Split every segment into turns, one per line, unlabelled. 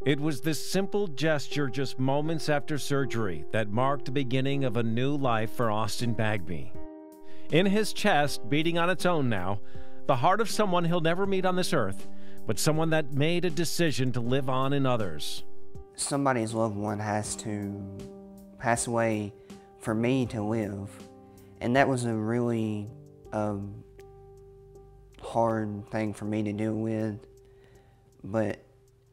It was this simple gesture just moments after surgery that marked the beginning of a new life for Austin Bagby. In his chest, beating on its own now, the heart of someone he'll never meet on this earth, but someone that made a decision to live on in others.
Somebody's loved one has to pass away for me to live. And that was a really hard thing for me to deal with.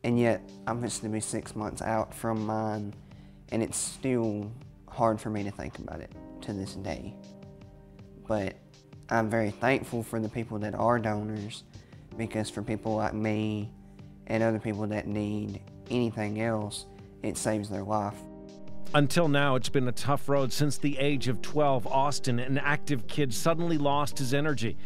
And yet, I'm supposed to be 6 months out from mine, and it's still hard for me to think about it to this day. But I'm very thankful for the people that are donors, because for people like me and other people that need anything else, it saves their life.
Until now, it's been a tough road. Since the age of 12, Austin, an active kid, suddenly lost his energy.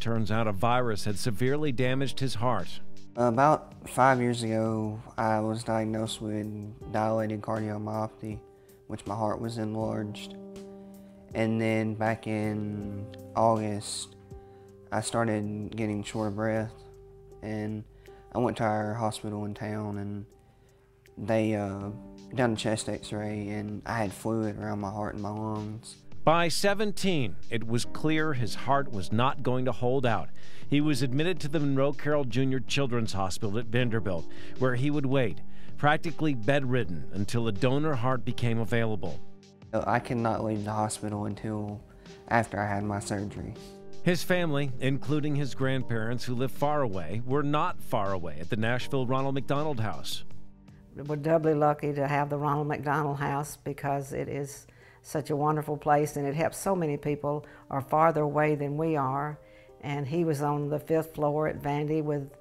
Turns out a virus had severely damaged his heart.
About 5 years ago, I was diagnosed with dilated cardiomyopathy, which my heart was enlarged. And then back in August, I started getting short of breath. And I went to our hospital in town, and they done a chest x-ray, and I had fluid around my heart and my lungs.
By 17, it was clear his heart was not going to hold out. He was admitted to the Monroe Carroll Jr. Children's Hospital at Vanderbilt, where he would wait, practically bedridden, until a donor heart became available.
I could not leave the hospital until after I had my surgery.
His family, including his grandparents who live far away, were not far away at the Nashville Ronald McDonald House.
We're doubly lucky to have the Ronald McDonald House because it is such a wonderful place, and it helps so many people are farther away than we are. And he was on the 5th floor at Vandy with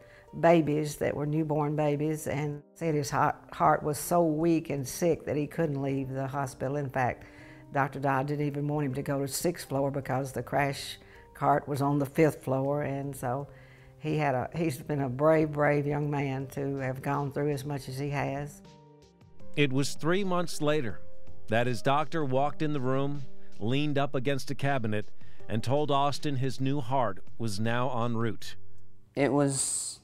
babies that were newborn babies, and said his heart was so weak and sick that he couldn't leave the hospital. In fact, Dr. Dodd didn't even want him to go to 6th floor because the crash cart was on the 5th floor. And so he's been a brave, brave young man to have gone through as much as he has.
It was 3 months later that his doctor walked in the room, leaned up against a cabinet, and told Austin his new heart was now en route.
It was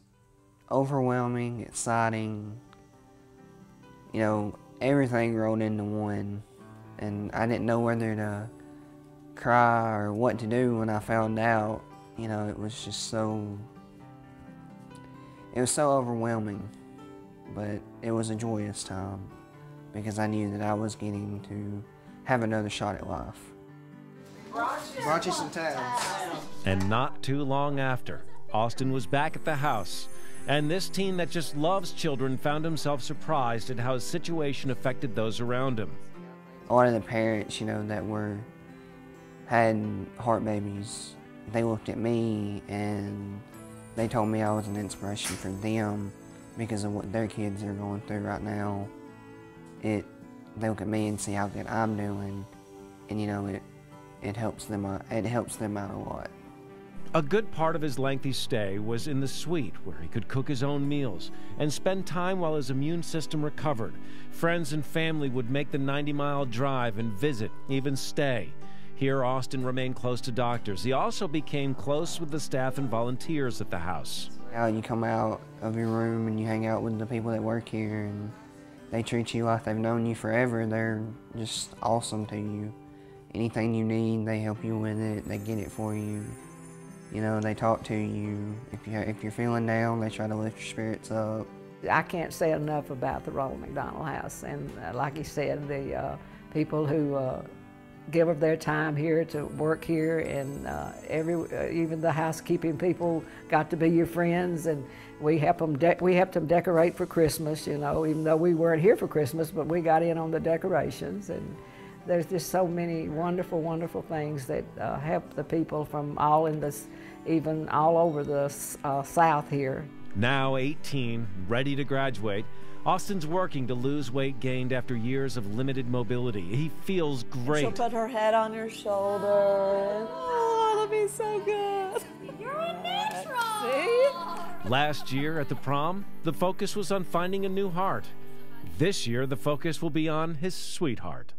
overwhelming, exciting, you know, everything rolled into one, and I didn't know whether to cry or what to do when I found out. You know, it was just so overwhelming, but it was a joyous time because I knew that I was getting to have another shot at life. Brought you some towels.
And not too long after, Austin was back at the house, and this teen that just loves children found himself surprised at how his situation affected those around him.
A lot of the parents, you know, that had heart babies, they looked at me and they told me I was an inspiration for them because of what their kids are going through right now. They look at me and see how good I'm doing, and you know, it helps them out a lot.
A good part of his lengthy stay was in the suite, where he could cook his own meals and spend time while his immune system recovered. Friends and family would make the 90-mile drive and visit, even stay. Here, Austin remained close to doctors. He also became close with the staff and volunteers at the house.
You come out of your room and you hang out with the people that work here, and they treat you like they've known you forever. They're just awesome to you. Anything you need, they help you with it. They get it for you. You know, they talk to you. If you're feeling down, they try to lift your spirits up.
I can't say enough about the Ronald McDonald House. And like he said, the people who give of their time here to work here, and even the housekeeping people got to be your friends, and we helped them decorate for Christmas, you know, even though we weren't here for Christmas, but we got in on the decorations. And there's just so many wonderful, wonderful things that help the people from even all over the South here.
Now 18, ready to graduate, Austin's working to lose weight gained after years of limited mobility. He feels great.
She'll put her head on your shoulder. Oh, that'll be so good.
You're a natural.
See?
Last year at the prom, the focus was on finding a new heart. This year, the focus will be on his sweetheart.